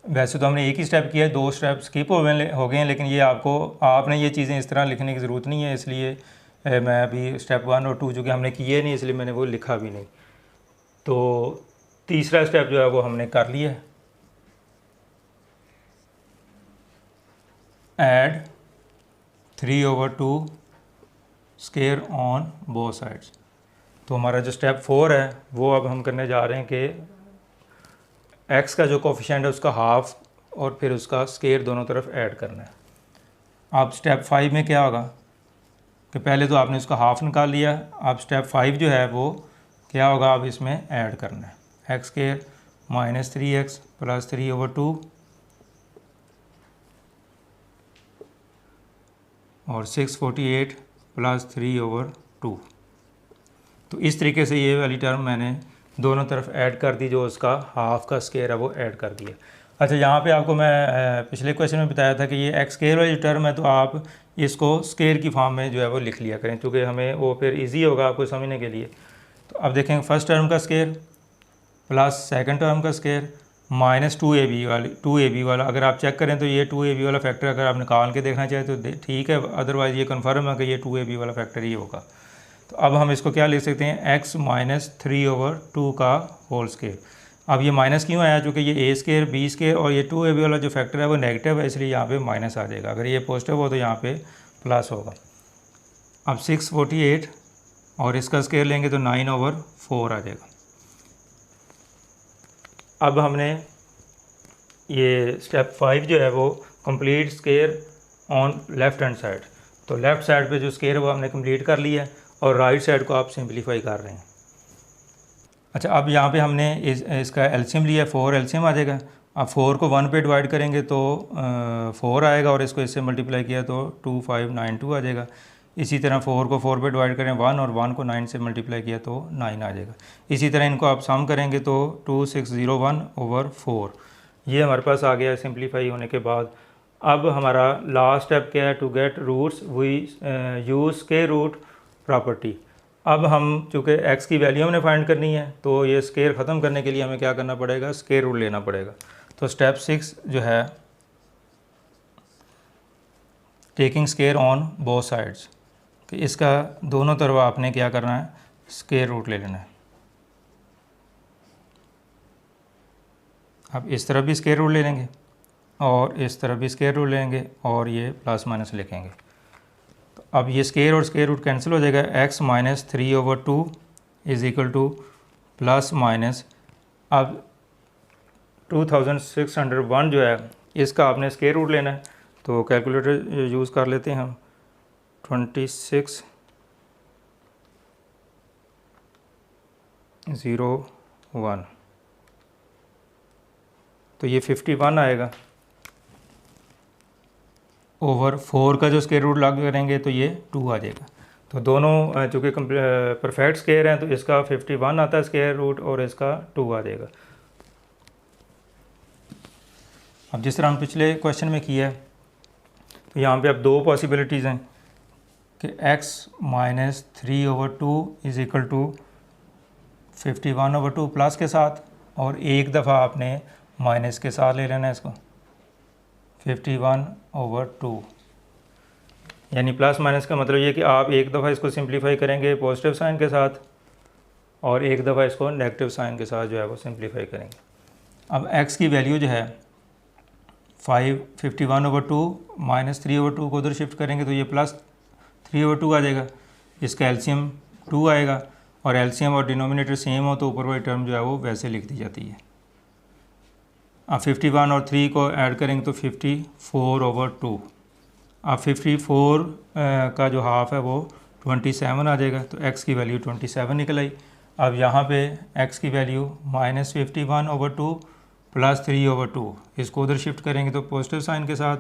वैसे तो हमने एक ही स्टेप किया है, 2 स्टेप स्किप हो गए हैं, लेकिन ये आपने ये चीज़ें इस तरह लिखने की ज़रूरत नहीं है, इसलिए मैं अभी स्टेप 1 और 2 जो कि हमने किए नहीं, इसलिए मैंने वो लिखा भी नहीं। तो तीसरा स्टेप जो है वो हमने कर लिया है, add 3/2 square on both sides. तो हमारा जो स्टेप 4 है वो अब हम करने जा रहे हैं कि x का जो कोफिशिएंट है उसका हाफ और फिर उसका स्क्वायर दोनों तरफ ऐड करना है। अब स्टेप 5 में क्या होगा कि पहले तो आपने उसका हाफ निकाल लिया, अब स्टेप 5 जो है वो क्या होगा, अब इसमें ऐड करना है x square minus 3x plus 3/2 और 648 प्लस 3/2। तो इस तरीके से ये वाली टर्म मैंने दोनों तरफ ऐड कर दी, जो उसका हाफ का स्क्वायर है वो ऐड कर दिया। अच्छा, यहाँ पे आपको मैं पिछले क्वेश्चन में बताया था कि ये एक्स स्क्वायर वाली टर्म है, तो आप इसको स्क्वायर की फॉर्म में जो है वो लिख लिया करें, क्योंकि हमें वो फिर इजी होगा आपको समझने के लिए। तो अब देखेंगे फर्स्ट टर्म का स्क्वायर प्लस सेकंड टर्म का स्क्वायर माइनस 2ab वाला। अगर आप चेक करें तो ये 2ab वाला फैक्टर अगर आप निकाल के देखना चाहें तो ठीक है, अदरवाइज़ ये कन्फर्म है कि ये 2ab वाला फैक्टर ही होगा। तो अब हम इसको क्या लिख सकते हैं, x माइनस 3/2 का होल स्क्वायर। अब ये माइनस क्यों आया, चूँकि ये a स्क्वायर b स्क्वायर और ये 2ab वाला जो फैक्टर है वो नेगेटिव है, इसलिए यहाँ पे माइनस आ जाएगा। अगर ये पॉजिटिव हो तो यहाँ पे प्लस होगा। अब 648 और इसका स्क्वायर लेंगे तो 9/4 आ जाएगा। अब हमने ये स्टेप 5 जो है वो complete square on left hand side, तो लेफ़्ट साइड पे जो स्क्वायर है वो हमने कंप्लीट कर लिया है और राइट साइड को आप सिंपलीफाई कर रहे हैं। अच्छा, अब यहाँ पे हमने इसका एलसीएम लिया, 4 एलसीएम आ जाएगा। अब 4 को 1 पे डिवाइड करेंगे तो 4 आएगा और इसको इससे मल्टीप्लाई किया तो 2592 आ जाएगा। इसी तरह 4 को 4 पे डिवाइड करें 1 और 1 को 9 से मल्टीप्लाई किया तो 9 आ जाएगा। इसी तरह इनको आप सम करेंगे तो 2601/4 ये हमारे पास आ गया सिंपलीफाई होने के बाद। अब हमारा लास्ट स्टेप क्या है, to get roots we use square root property. अब हम चूँकि x की वैल्यू हमने फाइंड करनी है, तो ये स्क्वायर ख़त्म करने के लिए हमें क्या करना पड़ेगा, स्क्वायर रूट लेना पड़ेगा। तो स्टेप 6 जो है taking square on both sides, कि इसका दोनों तरफ आपने क्या करना है, स्केयर रूट ले लेना है। अब इस तरफ भी स्केयर रूट ले लेंगे और इस तरफ भी स्केयर रूट लेंगे और ये प्लस माइनस लिखेंगे। तो अब ये स्केयर और स्केयर रूट कैंसिल हो जाएगा। x minus 3/2 is equal to plus minus, अब 2601 जो है इसका आपने स्केयर रूट लेना है, तो कैलकुलेटर यूज़ कर लेते हैं हम। 2601 तो ये 51 आएगा, ओवर 4 का जो स्केयर रूट लागू करेंगे तो ये 2 आ जाएगा। तो दोनों चूँकि परफेक्ट स्केयर हैं तो इसका 51 आता है स्केयर रूट और इसका 2 आ जाएगा। अब जिस तरह हम पिछले क्वेश्चन में किया है, तो यहाँ पे अब दो पॉसिबिलिटीज़ हैं कि x minus 3/2 is equal to 51/2 plus के साथ, और एक दफ़ा आपने माइनस के साथ ले लेना है इसको 51/2, यानी प्लस माइनस का मतलब ये कि आप एक दफ़ा इसको सिंप्लीफाई करेंगे पॉजिटिव साइन के साथ और एक दफ़ा इसको नेगेटिव साइन के साथ जो है वो सिंप्लीफाई करेंगे। अब x की वैल्यू जो है 51/2 माइनस 3/2 को उधर शिफ्ट करेंगे तो ये प्लस 3/2 आ जाएगा। इसका एलसीएम 2 आएगा और एलसीएम और डिनोमिनेटर सेम हो तो ऊपर वाली टर्म जो है वो वैसे लिख दी जाती है। अब 51 और 3 को ऐड करेंगे तो 54/2। अब 54 का जो हाफ है वो 27 आ जाएगा, तो x की वैल्यू 27 निकल आई। अब यहाँ पे x की वैल्यू माइनस 51/2 प्लस 3/2, इसको उधर शिफ्ट करेंगे तो पॉजिटिव साइन के साथ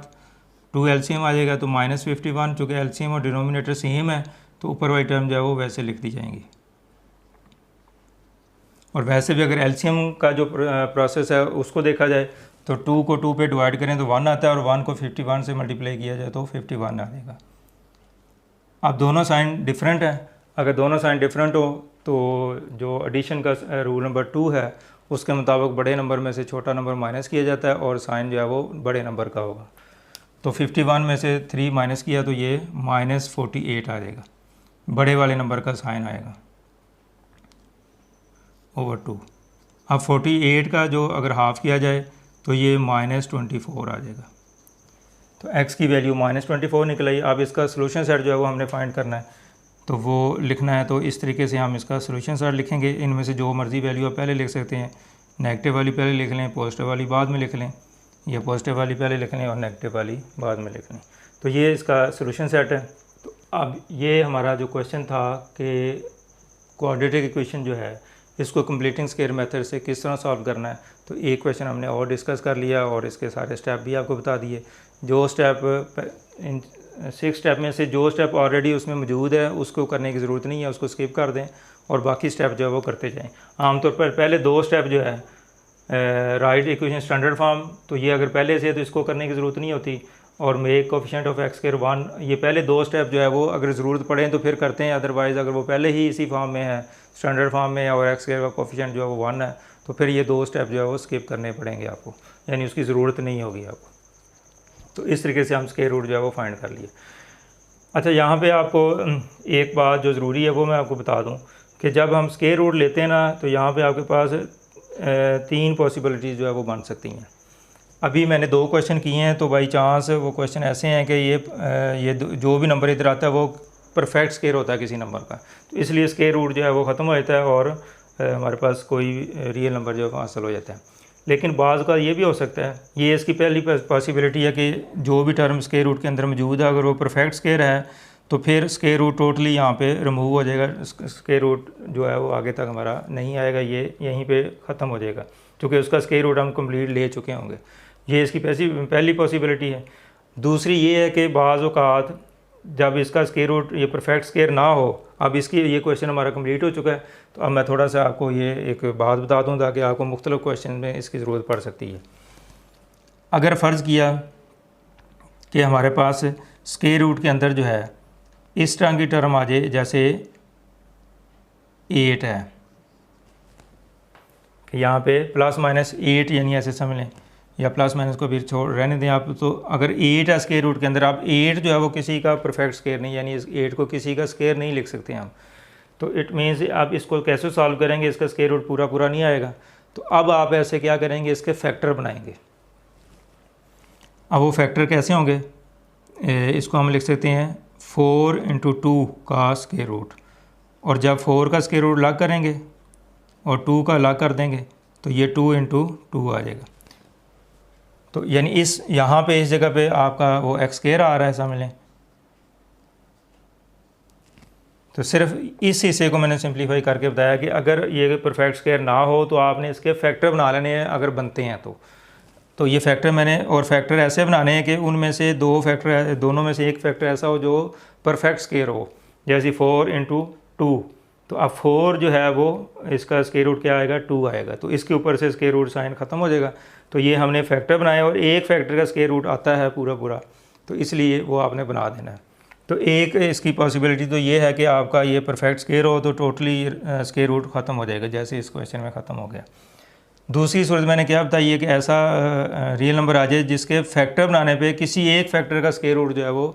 2 एलसीएम आ जाएगा, तो माइनस 51, चूँकि एलसीएम और डिनोमिनेटर सेम है तो ऊपर वाली टर्म जो है वो वैसे लिख दी जाएंगी। और वैसे भी अगर एलसीएम का जो प्रोसेस है उसको देखा जाए तो 2 को 2 पे डिवाइड करें तो 1 आता है और 1 को 51 से मल्टीप्लाई किया जाए तो 51 आ जाएगा। अब दोनों साइन डिफरेंट है, अगर दोनों साइन डिफरेंट हो तो जो एडिशन का रूल नंबर 2 है उसके मुताबिक बड़े नंबर में से छोटा नंबर माइनस किया जाता है और साइन जो है वो बड़े नंबर का होगा। तो 51 में से 3 माइनस किया तो ये -48 आ जाएगा, बड़े वाले नंबर का साइन आएगा ओवर 2। अब 48 का जो अगर हाफ़ किया जाए तो ये -24 आ जाएगा, तो x की वैल्यू -24 निकल आई। अब इसका सोल्यूशन सेट जो है वो हमने फाइंड करना है, तो वो लिखना है तो इस तरीके से हम इसका सोल्यूशन सेट लिखेंगे। इनमें से जो मर्ज़ी वैल्यू आप पहले लिख सकते हैं, नेगेटिव वाली पहले लिख लें, पॉजिटिव वाली बाद में लिख लें, या पॉजिटिव वाली पहले लिख लें और नेगेटिव वाली बाद में लिख लें। तो ये इसका सोल्यूशन सेट है। तो अब ये हमारा जो क्वेश्चन था कि क्वाड्रेटिक इक्वेशन जो है इसको कंप्लीटिंग स्केयर मेथड से किस तरह सॉल्व करना है, तो एक क्वेश्चन हमने और डिस्कस कर लिया और इसके सारे स्टेप भी आपको बता दिए। जो स्टेप इन 6 स्टेप में से जो स्टेप ऑलरेडी उसमें मौजूद है उसको करने की ज़रूरत नहीं है, उसको स्किप कर दें और बाकी स्टेप जो है वो करते जाएं। आमतौर पर पहले 2 स्टेप जो है राइट इक्वेशन स्टैंडर्ड फॉर्म, तो ये अगर पहले से है तो इसको करने की ज़रूरत नहीं होती, और make coefficient of x square 1, ये पहले 2 स्टेप जो है वो अगर ज़रूरत पड़े तो फिर करते हैं, अदरवाइज़ अगर वो पहले ही इसी फॉर्म में है स्टैंडर्ड फॉर्म में और x स्क्वायर का कोफिशिएंट जो है वो 1 है तो फिर ये 2 स्टेप जो है वो स्किप करने पड़ेंगे आपको, यानी उसकी ज़रूरत नहीं होगी आपको। तो इस तरीके से हम स्क्वायर रूट जो है वो फाइंड कर लिए। अच्छा, यहाँ पे आपको एक बात जो ज़रूरी है वो मैं आपको बता दूँ कि जब हम स्क्वायर रूट लेते हैं ना तो यहाँ पे आपके पास 3 पॉसिबिलिटीज़ जो है वो बन सकती हैं। अभी मैंने 2 क्वेश्चन किए हैं, तो बाई चांस वो क्वेश्चन ऐसे हैं कि ये जो भी नंबर इधर आता है वो परफेक्ट स्क्वायर होता है किसी नंबर का, तो इसलिए स्क्वायर रूट जो है वो ख़त्म हो जाता है और हमारे पास कोई रियल नंबर जो है हासिल हो जाता है। लेकिन बाज़ का ये भी हो सकता है, ये इसकी पहली पॉसिबिलिटी है कि जो भी टर्म स्क्वायर रूट के अंदर मौजूद है अगर वो परफेक्ट स्क्वायर है तो फिर स्क्वायर रूट टोटली यहाँ पे रिमूव हो जाएगा, स्क्वायर रूट जो है वो आगे तक हमारा नहीं आएगा, ये यहीं पे ख़त्म हो जाएगा क्योंकि उसका स्क्वायर रूट हम कंप्लीट ले चुके होंगे। ये इसकी पहली पॉसिबिलिटी है। दूसरी ये है कि बाज़ औक़ात जब इसका स्क्वायर रूट ये परफेक्ट स्क्वायर ना हो, अब इसकी ये क्वेश्चन हमारा कंप्लीट हो चुका है, तो अब मैं थोड़ा सा आपको ये एक बात बता दूँ ताकि आपको मुख्तलिफ क्वेश्चन में इसकी ज़रूरत पड़ सकती है। अगर फ़र्ज़ किया कि हमारे पास स्क्वायर रूट के अंदर जो है इस तरह की टर्म आ जाए, जैसे 8 है कि यहाँ पे +-8 यानी ऐसे समझ लें या प्लस माइनस को भी छोड़ रहने दें आप। तो अगर 8 है स्क्वायर रूट के अंदर, आप 8 जो है वो किसी का परफेक्ट स्क्वायर नहीं, यानी इस 8 को किसी का स्क्वायर नहीं लिख सकते हम। तो इट मीन्स आप इसको कैसे सॉल्व करेंगे, इसका स्क्वायर रूट पूरा पूरा नहीं आएगा। तो अब आप ऐसे क्या करेंगे, इसके फैक्टर बनाएंगे। अब वो फैक्टर कैसे होंगे, इसको हम लिख सकते हैं 4 × 2 का स्क्वायर रूट, और जब 4 का स्क्वायर रूट अलग करेंगे और 2 का अलग कर देंगे तो ये 2 × 2 आ जाएगा। तो यानी इस यहाँ पे इस जगह पे आपका वो एक्स स्क्वायर आ रहा है, समझ लें। तो सिर्फ इस हिस्से को मैंने सिंप्लीफाई करके बताया कि अगर ये परफेक्ट स्क्वायर ना हो तो आपने इसके फैक्टर बना लेने हैं अगर बनते हैं तो ये फैक्टर मैंने, और फैक्टर ऐसे बनाने हैं कि उनमें से दोनों में से एक फैक्टर ऐसा हो जो परफेक्ट स्क्वायर हो, जैसे 4 × 2। तो अब 4 जो है वो इसका स्क्वायर रूट क्या आएगा, 2 आएगा। तो इसके ऊपर से स्क्वायर रूट साइन ख़त्म हो जाएगा। तो ये हमने फैक्टर बनाए और एक फैक्टर का स्क्वायर रूट आता है पूरा पूरा, तो इसलिए वो आपने बना देना है। तो एक इसकी पॉसिबिलिटी तो ये है कि आपका ये परफेक्ट स्क्वायर हो तो टोटली स्क्वायर रूट ख़त्म हो जाएगा, जैसे इस क्वेश्चन में ख़त्म हो गया। दूसरी सूरत मैंने क्या बताई है कि ऐसा रियल नंबर आ जाए जिसके फैक्टर बनाने पे किसी एक फैक्टर का स्क्वायर रूट जो है वो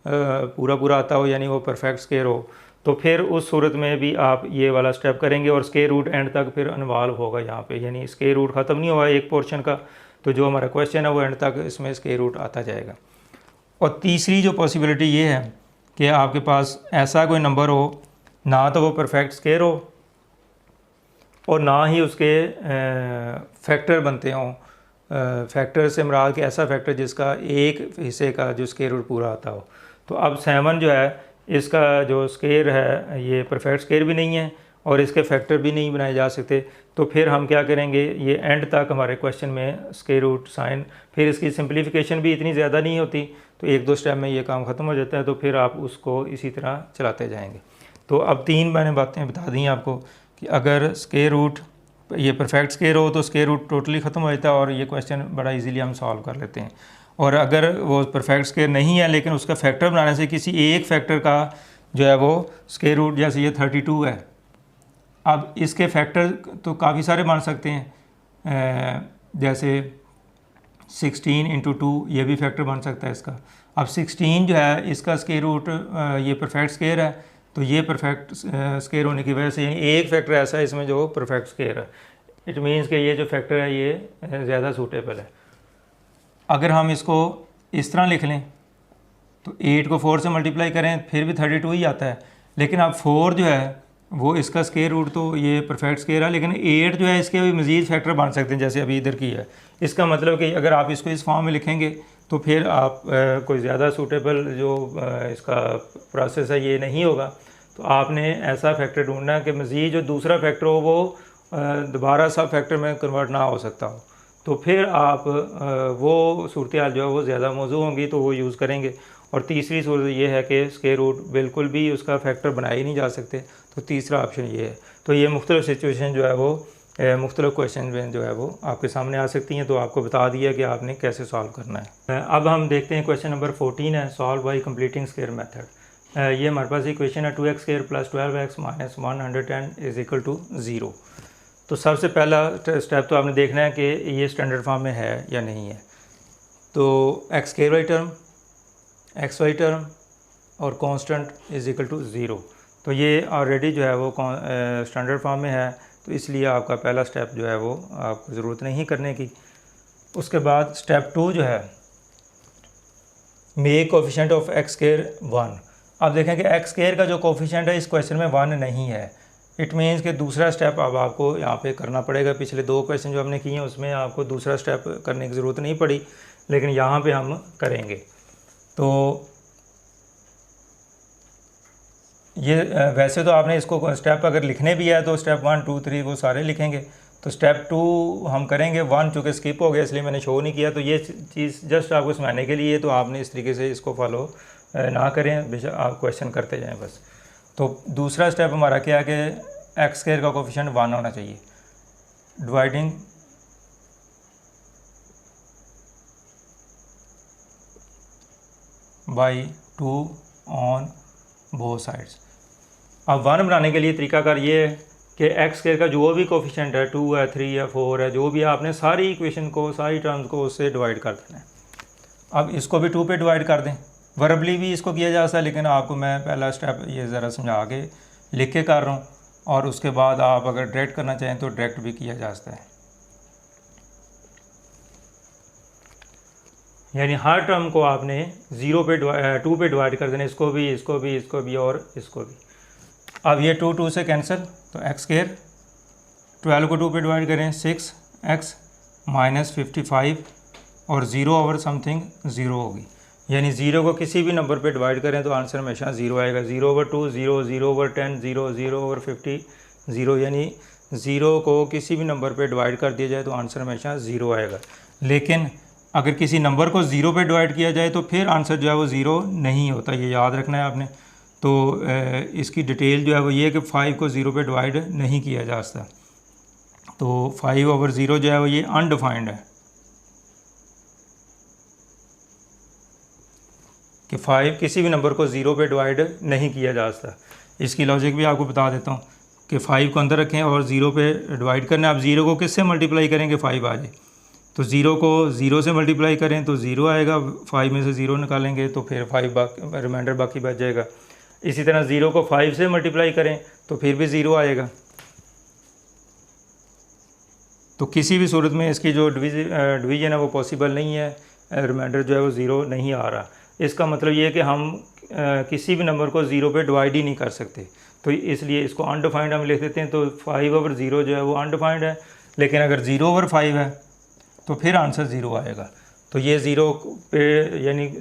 पूरा पूरा आता हो, यानी वो परफेक्ट स्क्वायर हो। तो फिर उस सूरत में भी आप ये वाला स्टेप करेंगे और स्क्वायर रूट एंड तक फिर इन्वॉल्व होगा यहाँ पे, यानी स्क्वायर रूट ख़त्म नहीं हुआ एक पोर्शन का, तो जो हमारा क्वेश्चन है वो एंड तक इसमें स्क्वायर रूट आता जाएगा। और तीसरी जो पॉसिबिलिटी ये है कि आपके पास ऐसा कोई नंबर हो, ना तो वो परफेक्ट स्क्वायर हो और ना ही उसके फैक्टर बनते हों। फैक्टर से मुराद कि ऐसा फैक्टर जिसका एक हिस्से का जो स्क्वायर रूट पूरा आता हो। तो अब 7 जो है इसका जो स्क्वायर है ये परफेक्ट स्क्वायर भी नहीं है और इसके फैक्टर भी नहीं बनाए जा सकते। तो फिर हम क्या करेंगे, ये एंड तक हमारे क्वेश्चन में स्क्वायर रूट साइन, फिर इसकी सिंप्लीफिकेशन भी इतनी ज़्यादा नहीं होती, तो 1-2 स्टेप में ये काम ख़त्म हो जाता है। तो फिर आप उसको इसी तरह चलाते जाएंगे। तो अब 3 मैंने बातें बता दी आपको कि अगर स्क्वायर रूट ये परफेक्ट स्क्वायर हो तो स्क्वायर रूट टोटली ख़त्म हो जाता है और ये क्वेश्चन बड़ा इजीली हम सॉल्व कर लेते हैं। और अगर वो परफेक्ट स्क्वायर नहीं है लेकिन उसका फैक्टर बनाने से किसी एक फैक्टर का जो है वो स्क्वायर रूट, जैसे ये 32 है, अब इसके फैक्टर तो काफ़ी सारे बन सकते हैं, जैसे 16 × 2 ये भी फैक्टर बन सकता है इसका। अब 16 जो है इसका स्क्वायर रूट ये परफेक्ट स्क्वायर है, तो ये परफेक्ट स्क्वायर होने की वजह से एक फैक्टर ऐसा है इसमें जो परफेक्ट स्क्वायर है। इट मीन्स कि ये जो फैक्टर है ये ज़्यादा सूटेबल है। अगर हम इसको इस तरह लिख लें तो 8 को 4 से मल्टीप्लाई करें फिर भी 32 ही आता है, लेकिन अब 4 जो है वो इसका स्क्वायर रूट तो ये परफेक्ट स्क्वायर है, लेकिन 8 जो है इसके भी मज़ीद फैक्टर बन सकते हैं जैसे अभी इधर की है। इसका मतलब कि अगर आप इसको इस फॉर्म में लिखेंगे तो फिर आप कोई ज़्यादा सूटेबल जो इसका प्रोसेस है ये नहीं होगा। तो आपने ऐसा फैक्टर ढूंढना है कि मज़ीद जो दूसरा फैक्टर हो वो दोबारा सब फैक्टर में कन्वर्ट ना हो सकता हो। तो फिर आप वो सूरत हाल जो है वो ज़्यादा मौजू होंगी तो वो यूज़ करेंगे। और तीसरी सूरत ये है कि स्क्वायर रूट बिल्कुल भी उसका फैक्टर बनाए ही नहीं जा सकते, तो तीसरा ऑप्शन ये है। तो ये मुख्तलिफ सिचुएशन जो है वो मुख्तलिफ क्वेश्चन में जो है वो आपके सामने आ सकती हैं। तो आपको बता दिया कि आपने कैसे सॉल्व करना है। अब हम देखते हैं क्वेश्चन नंबर 14 है, solve by completing square method. ये हमारे पास इक्वेशन है 2x² + 12x - 110 = 0। तो सबसे पहला स्टेप तो आपने देखना है कि ये स्टैंडर्ड फॉर्म में है या नहीं है। तो x² टर्म, xy टर्म और कांस्टेंट = 0। तो ये ऑलरेडी जो है वो स्टैंडर्ड फॉर्म में है, तो इसलिए आपका पहला स्टेप जो है वो आपको ज़रूरत नहीं करने की। उसके बाद स्टेप 2 जो है, मेक कोफिशिएंट ऑफ x² 1। अब देखें कि x² का जो कोफिशिएंट है इस क्वेश्चन में 1 नहीं है। इट मीन्स कि दूसरा स्टेप अब आपको यहाँ पे करना पड़ेगा। पिछले 2 क्वेश्चन जो हमने किए हैं उसमें आपको दूसरा स्टेप करने की ज़रूरत नहीं पड़ी, लेकिन यहाँ पे हम करेंगे। तो ये वैसे तो आपने इसको स्टेप अगर लिखने भी है तो स्टेप 1, 2, 3 वो सारे लिखेंगे। तो स्टेप 2 हम करेंगे, 1 चूँकि स्किप हो गया इसलिए मैंने शो नहीं किया। तो ये चीज़ जस्ट आपको समझाने के लिए, तो आपने इस तरीके से इसको फॉलो ना करें, बेशक आप क्वेश्चन करते जाएं बस। तो दूसरा स्टेप हमारा क्या है कि x² का कोफिशिएंट 1 होना चाहिए। Dividing by 2 on both sides. अब 1 बनाने के लिए तरीकाकार ये है कि एक्स स्क्वायर का जो भी कोफिशिएंट है 2 है 3 है 4 है, जो भी है, आपने सारी इक्वेशन को, सारी टर्म्स को उससे डिवाइड कर देना है। अब इसको भी 2 पे डिवाइड कर दें। वर्बली भी इसको किया जा सकता है, लेकिन आपको मैं पहला स्टेप ये ज़रा समझा के लिख के कर रहा हूँ, और उसके बाद आप अगर डायरेक्ट करना चाहें तो डायरेक्ट भी किया जा सकता है। यानी हर टर्म को आपने 2 पे डिवाइड कर देना, इसको भी, इसको भी, इसको भी और इसको भी। अब ये 2 से कैंसिल, तो एक्स स्क्वायर 12 को 2 पे डिवाइड करें 6x माइनस 55 और 0 ओवर समथिंग 0 होगी। यानी 0 को किसी भी नंबर पे डिवाइड करें तो आंसर हमेशा 0 आएगा। 0 ओवर 2 0, 0 ओवर 10 0, 0 ओवर 50 0। यानी 0 को किसी भी नंबर पे डिवाइड कर दिया जाए तो आंसर हमेशा 0 आएगा। लेकिन अगर किसी नंबर को 0 पे डिवाइड किया जाए तो फिर आंसर जो है वो 0 नहीं होता, ये याद रखना है आपने। तो इसकी डिटेल जो है वो ये है कि 5 को 0 पे डिवाइड नहीं किया जा सकता। तो 5 ओवर 0 जो है वो ये अनडिफाइंड है कि 5 किसी भी नंबर को 0 पे डिवाइड नहीं किया जा सकता। इसकी लॉजिक भी आपको बता देता हूँ कि 5 को अंदर रखें और 0 पे डिवाइड करना है। आप 0 को किससे मल्टीप्लाई करेंगे 5 आ जाए, तो 0 को 0 से मल्टीप्लाई करें तो 0 आएगा, 5 में से 0 निकालेंगे तो फिर 5 रिमाइंडर बाकी बच जाएगा। इसी तरह 0 को 5 से मल्टीप्लाई करें तो फिर भी 0 आएगा। तो किसी भी सूरत में इसकी जो डिवीज़न है वो पॉसिबल नहीं है, रिमाइंडर जो है वो 0 नहीं आ रहा। इसका मतलब ये है कि हम किसी भी नंबर को 0 पे डिवाइड ही नहीं कर सकते, तो इसलिए इसको अनडिफाइंड हम लिख देते हैं। तो 5 ओवर 0 जो है वो अनडिफाइंड है, लेकिन अगर 0 ओवर 5 है तो फिर आंसर 0 आएगा। तो ये 0 पे यानी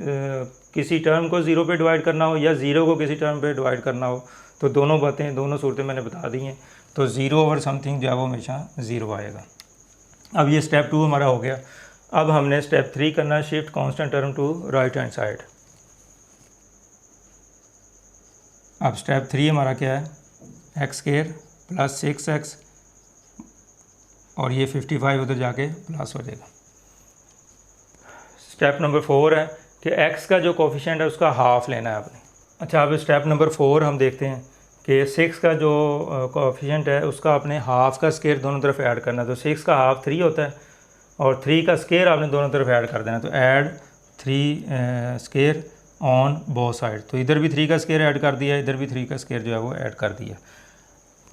किसी टर्म को 0 पे डिवाइड करना हो या 0 को किसी टर्म पे डिवाइड करना हो, तो दोनों बातें, दोनों सूरतें मैंने बता दी हैं। तो 0 ओवर समथिंग जो है वो हमेशा 0 आएगा। अब ये स्टेप 2 हमारा हो गया। अब हमने स्टेप 3 करना है, shift constant term to right hand side. अब स्टेप 3 हमारा क्या है, एक्स स्क्वायर प्लस 6x और ये 55 उधर जाके प्लस हो जाएगा। स्टेप नंबर 4 है कि x का जो कोफिशिएंट है उसका हाफ लेना है आपने। अच्छा, अब स्टेप नंबर 4 हम देखते हैं कि 6 का जो कोफिशिएंट है उसका आपने हाफ का स्क्वायर दोनों तरफ ऐड करना है। तो 6 का हाफ 3 होता है और 3 का स्क्वायर आपने दोनों तरफ ऐड कर देना। तो add 3 square on both side. तो इधर भी 3 का स्क्वायर ऐड कर दिया, इधर भी 3 का स्क्वायर जो है वो ऐड कर दिया।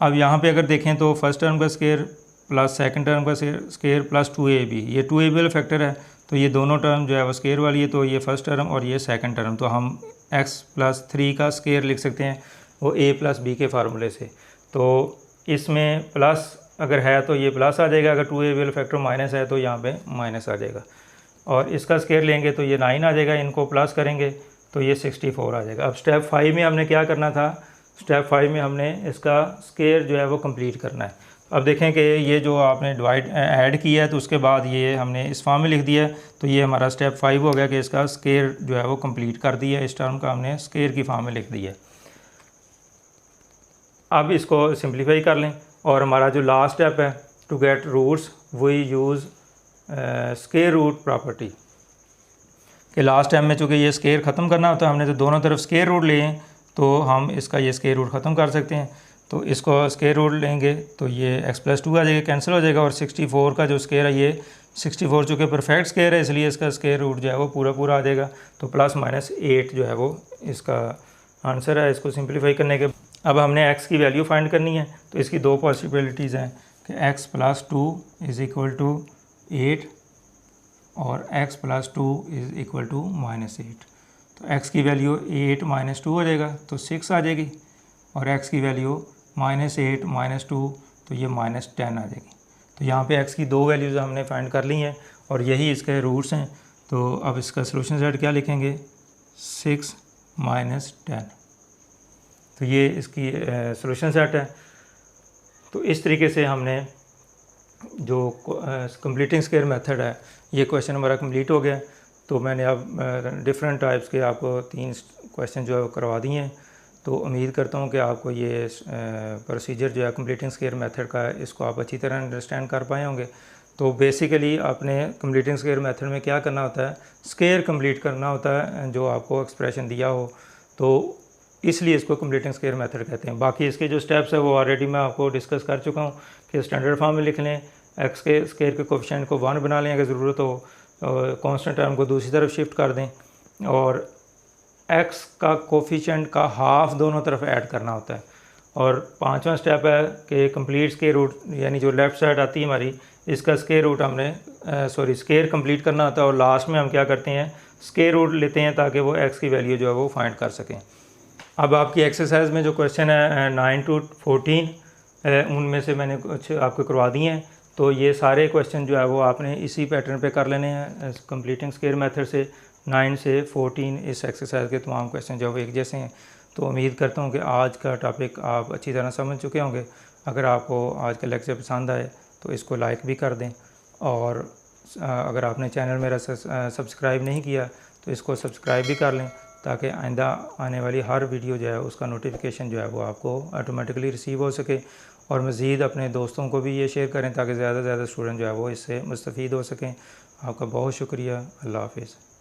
अब यहाँ पे अगर देखें तो फर्स्ट टर्म का स्क्वायर प्लस सेकंड टर्म का स्क्वायर प्लस 2ab, ये 2ab वाला फैक्टर है, तो ये दोनों टर्म जो है वो स्क्वायर वाली है। तो ये फर्स्ट टर्म और ये सेकंड टर्म, तो हम x प्लस 3 का स्क्वायर लिख सकते हैं वो a प्लस b के फार्मूले से। तो इसमें प्लस अगर है तो ये प्लस आ जाएगा, अगर 2ab वाला फैक्टर माइनस है तो यहाँ पे माइनस आ जाएगा। और इसका स्क्वायर लेंगे तो ये 9 आ जाएगा, इनको प्लस करेंगे तो ये 64 आ जाएगा। अब स्टेप 5 में हमने क्या करना था, स्टेप 5 में हमने इसका स्क्वायर जो है वो कंप्लीट करना है। अब देखें कि ये जो आपने डिवाइड ऐड किया है तो उसके बाद ये हमने इस फॉर्म में लिख दिया है, तो ये हमारा स्टेप 5 हो गया कि इसका स्क्वायर जो है वो कंप्लीट कर दिया है, इस टर्म का हमने स्क्वायर की फॉर्म में लिख दिया है। अब इसको सिंप्लीफाई कर लें और हमारा जो लास्ट स्टेप है to get roots, we use square root property कि लास्ट टाइम में चूँकि ये स्क्वायर ख़त्म करना होता है हमने, तो दोनों तरफ स्क्वायर रूट लिए हैं तो हम इसका ये स्क्वायर रूट ख़त्म कर सकते हैं। तो इसको स्क्वायर रूट लेंगे तो ये x प्लस 2 आ जाएगा, कैंसिल हो जाएगा। और 64 का जो स्क्वायर है ये 64 चूँकि परफेक्ट स्क्वायर है इसलिए इसका स्क्वायर रूट जो है वो पूरा पूरा आ जाएगा। तो प्लस माइनस 8 जो है वो इसका आंसर है। इसको सिंप्लीफाई करने के अब हमने x की वैल्यू फाइंड करनी है, तो इसकी दो पॉसिबिलिटीज़ हैं कि x plus 2 is equal to 8 और x plus 2 is equal to -8। तो x की वैल्यू 8 माइनस 2 हो जाएगा तो 6 आ जाएगी, और x की वैल्यू -8 -2 तो ये -10 आ जाएगी। तो यहाँ पे x की दो वैल्यूज़ हमने फाइंड कर ली हैं और यही इसके रूट्स हैं। तो अब इसका सलूशन सेट क्या लिखेंगे, 6 - 10। तो ये इसकी सलूशन सेट है। तो इस तरीके से हमने जो कंप्लीटिंग स्क्वायर मेथड है, ये क्वेश्चन हमारा कंप्लीट हो गया। तो मैंने अब डिफरेंट टाइप्स के आपको 3 क्वेश्चन जो है करवा दिए हैं। तो उम्मीद करता हूँ कि आपको ये प्रोसीजर जो है कंप्लीटिंग स्क्वायर मेथड का, इसको आप अच्छी तरह अंडरस्टैंड कर पाए होंगे। तो बेसिकली आपने कंप्लीटिंग स्क्वायर मेथड में क्या करना होता है, स्क्वायर कंप्लीट करना होता है जो आपको एक्सप्रेशन दिया हो। तो इसलिए इसको कंप्लीटिंग स्क्वायर मेथड कहते हैं। बाकी इसके जो स्टेप्स है वो ऑलरेडी मैं आपको डिस्कस कर चुका हूँ कि स्टैंडर्ड फॉर्म में लिख लें, एक्स के स्क्वायर के कोफिशिएंट को 1 बना लें अगर ज़रूरत हो, कांस्टेंट टर्म को दूसरी तरफ शिफ्ट कर दें, और एक्स का कोफिशिएंट का हाफ दोनों तरफ ऐड करना होता है। और 5वां स्टेप है कि कंप्लीट स्क्वायर रूट, यानी जो लेफ़्ट साइड आती है हमारी, इसका स्क्वायर रूट हमने स्क्वायर कंप्लीट करना होता है, और लास्ट में हम क्या करते हैं, स्क्वायर रूट लेते हैं ताकि वो एक्स की वैल्यू जो है वो फाइंड कर सकें। अब आपकी एक्सरसाइज में जो क्वेश्चन है 9 to 14 उनमें से मैंने कुछ आपको करवा दिए हैं, तो ये सारे क्वेश्चन जो है वो आपने इसी पैटर्न पे कर लेने हैं कंप्लीटिंग स्क्वायर मेथड से। 9 से 14 इस एक्सरसाइज के तमाम क्वेश्चन जो एक जैसे हैं। तो उम्मीद करता हूँ कि आज का टॉपिक आप अच्छी तरह समझ चुके होंगे। अगर आपको आज का लेक्चर पसंद आए तो इसको लाइक भी कर दें, और अगर आपने चैनल मेरा सब्सक्राइब नहीं किया तो इसको सब्सक्राइब भी कर लें, ताकि आइंदा आने वाली हर वीडियो जो है उसका नोटिफिकेशन जो है वो आपको ऑटोमेटिकली रिसीव हो सके। और मज़ीद अपने दोस्तों को भी ये शेयर करें ताकि ज़्यादा से ज़्यादा स्टूडेंट जो है वो इससे मुस्तफ़ीद हो सकें। आपका बहुत शुक्रिया। अल्लाह हाफ़िज़।